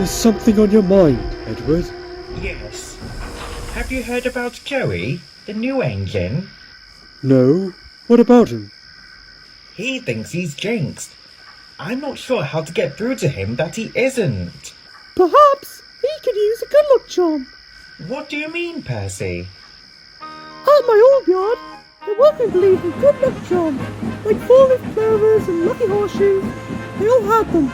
There's something on your mind, Edward. Yes. Have you heard about Joey, the new engine? No. What about him? He thinks he's jinxed. I'm not sure how to get through to him that he isn't. Perhaps he could use a good luck charm. What do you mean, Percy? At my old yard, the workmen believed in good luck charms, like four-leaf clovers and lucky horseshoes. They all had them.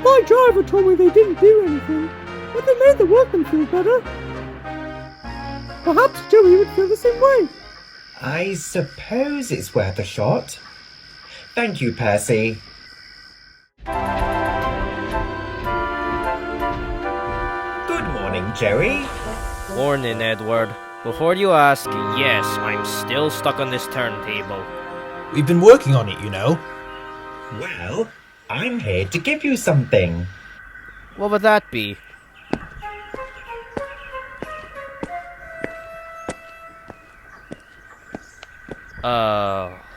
My driver told me they didn't do anything, but they made the workmen feel better. Perhaps Joey would feel the same way. I suppose it's worth a shot. Thank you, Percy. Good morning, Joey. Morning, Edward. Before you ask, yes, I'm still stuck on this turntable. We've been working on it, you know. Well, I'm here to give you something. What would that be?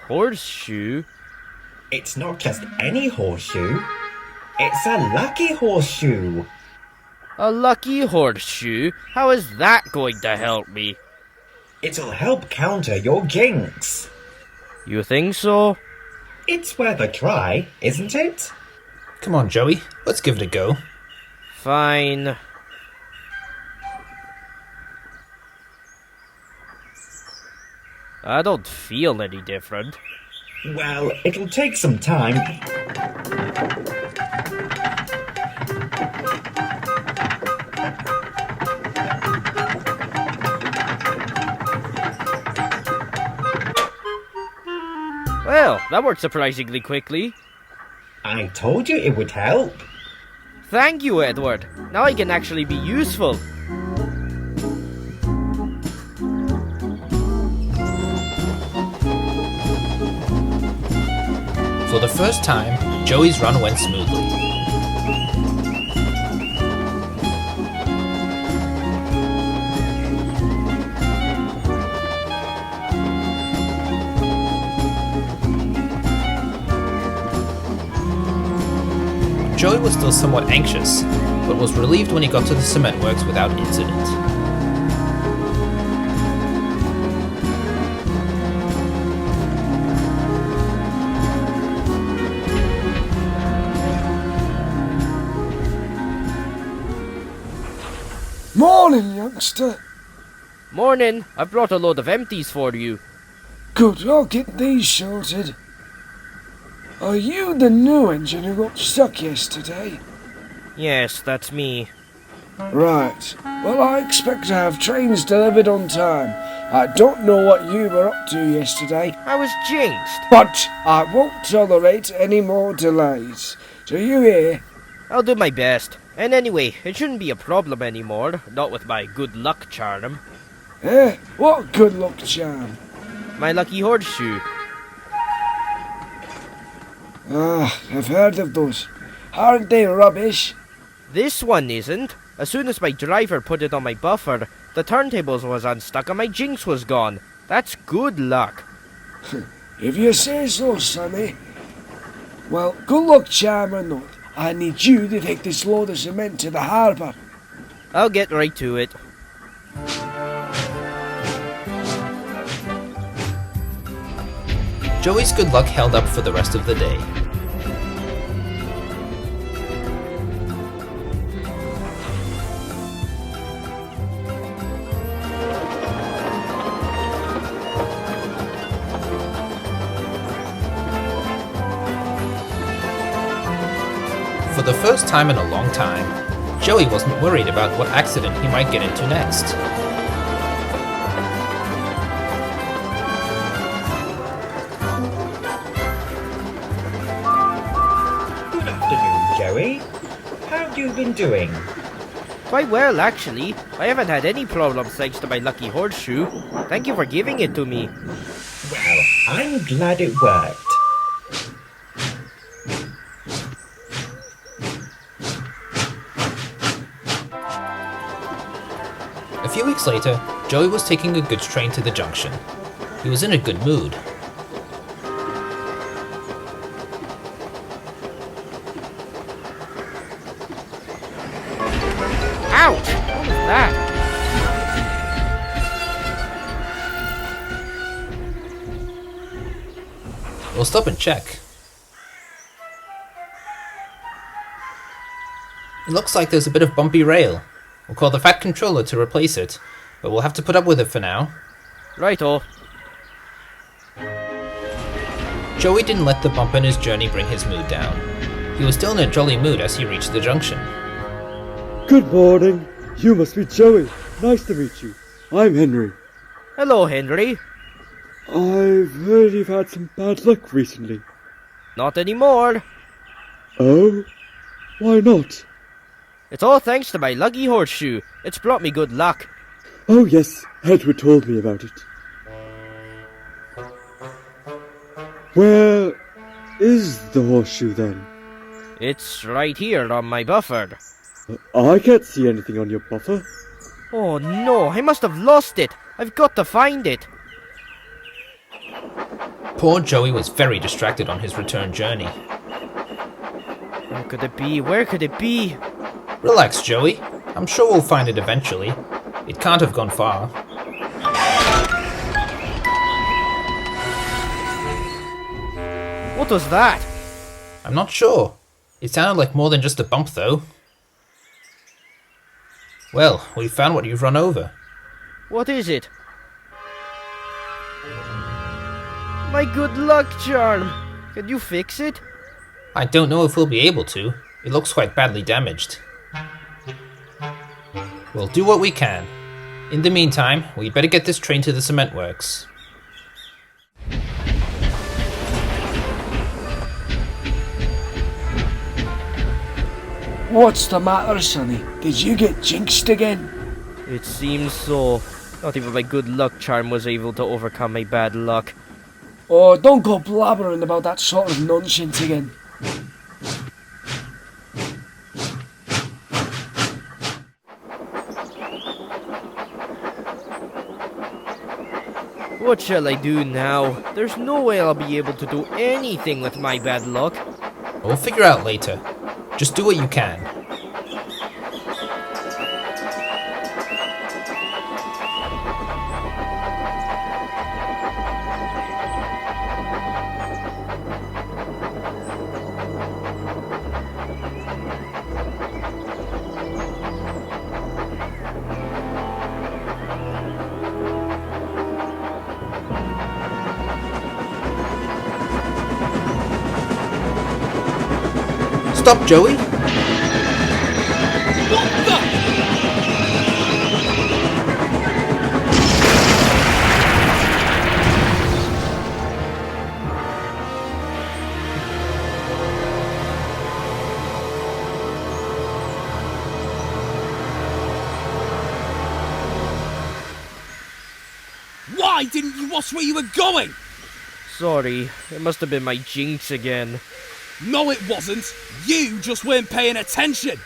Horseshoe? It's not just any horseshoe. It's a lucky horseshoe. A lucky horseshoe? How is that going to help me? It'll help counter your jinx. You think so? It's worth a try, isn't it? Come on, Joey. Let's give it a go. Fine. I don't feel any different. Well, it'll take some time. Well, that worked surprisingly quickly. I told you it would help. Thank you, Edward. Now I can actually be useful. For the first time, Joey's run went smoothly. Joey was still somewhat anxious, but was relieved when he got to the cement works without incident. Morning, youngster. Morning. I brought a load of empties for you. Good, I'll get these sorted. Are you the new engine who got stuck yesterday? Yes, that's me. Right. Well, I expect to have trains delivered on time. I don't know what you were up to yesterday, I was jinxed. but I won't tolerate any more delays. Do you hear? I'll do my best. And anyway, it shouldn't be a problem anymore. Not with my good luck charm. Eh? What good luck charm? My lucky horseshoe. Ah, I've heard of those. Aren't they rubbish? This one isn't. As soon as my driver put it on my buffer, the turntables was unstuck and my jinx was gone. That's good luck. If you say so, Sonny. Well, good luck charm or not, I need you to take this load of cement to the harbour. I'll get right to it. Joey's good luck held up for the rest of the day. For the first time in a long time, Joey wasn't worried about what accident he might get into next. Good afternoon, Joey. How have you been doing? Quite well, actually. I haven't had any problems thanks to my lucky horseshoe. Thank you for giving it to me. Well, I'm glad it worked. A few weeks later, Joey was taking a goods train to the junction. He was in a good mood. Ouch! What was that? We'll stop and check. It looks like there's a bit of bumpy rail. We'll call the Fat Controller to replace it, but we'll have to put up with it for now. Righto. Joey didn't let the bump in his journey bring his mood down. He was still in a jolly mood as he reached the junction. Good morning. You must be Joey. Nice to meet you. I'm Henry. Hello, Henry. I've heard you've had some bad luck recently. Not anymore. Oh? Why not? It's all thanks to my lucky horseshoe. It's brought me good luck. Oh yes, Edward told me about it. Where is the horseshoe then? It's right here on my buffer. I can't see anything on your buffer. Oh no, I must have lost it. I've got to find it. Poor Joey was very distracted on his return journey. Where could it be? Where could it be? Relax, Joey. I'm sure we'll find it eventually. It can't have gone far. What was that? I'm not sure. It sounded like more than just a bump, though. Well, we found what you've run over. What is it? My good luck charm. Can you fix it? I don't know if we'll be able to. It looks quite badly damaged. We'll do what we can. In the meantime, we'd better get this train to the cement works. What's the matter, Sonny? Did you get jinxed again? It seems so. Not even my good luck charm was able to overcome my bad luck. Oh, don't go blabbering about that sort of nonsense again. What shall I do now? There's no way I'll be able to do anything with my bad luck. We'll figure out later. Just do what you can. Stop, Joey! Why didn't you watch where you were going? Sorry, it must have been my jinx again. No, it wasn't. You just weren't paying attention.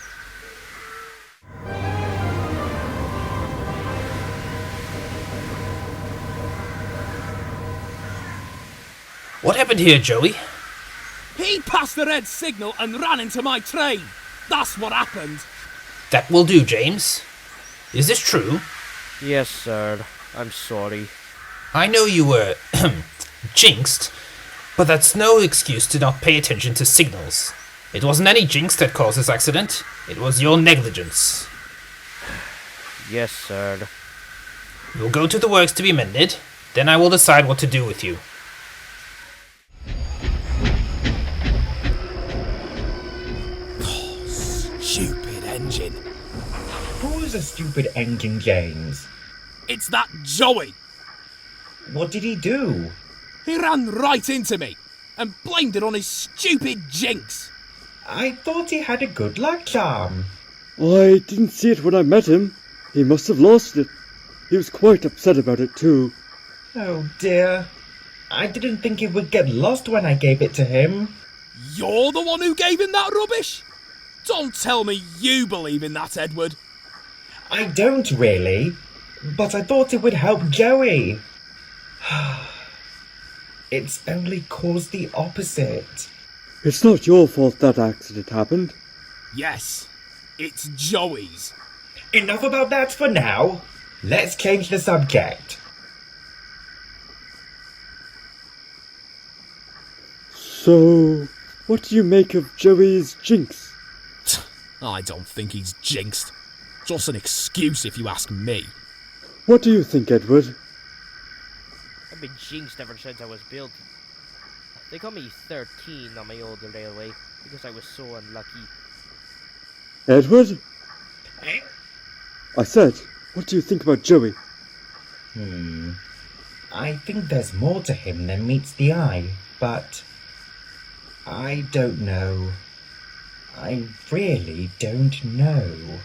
What happened here, Joey? He passed the red signal and ran into my train. That's what happened. That will do, James. Is this true? Yes, sir. I'm sorry. I know you were jinxed, but that's no excuse to not pay attention to signals. It wasn't any jinx that caused this accident. It was your negligence. Yes, sir. You'll go to the works to be mended, then I will decide what to do with you. Stupid engine. Who's a stupid engine, James? It's that Joey. What did he do? He ran right into me and blamed it on his stupid jinx. I thought he had a good luck charm. I didn't see it when I met him. He must have lost it. He was quite upset about it too. Oh dear. I didn't think it would get lost when I gave it to him. You're the one who gave him that rubbish? Don't tell me you believe in that, Edward. I don't really, but I thought it would help Joey. It's only caused the opposite. It's not your fault that accident happened. Yes, it's Joey's. Enough about that for now. Let's change the subject. So, what do you make of Joey's jinx? I don't think he's jinxed. Just an excuse if you ask me. What do you think, Edward? I've been jinxed ever since I was built. They call me 13 on my old railway because I was so unlucky. Edward? Eh? I said, what do you think about Joey? I think there's more to him than meets the eye, but I don't know. I really don't know.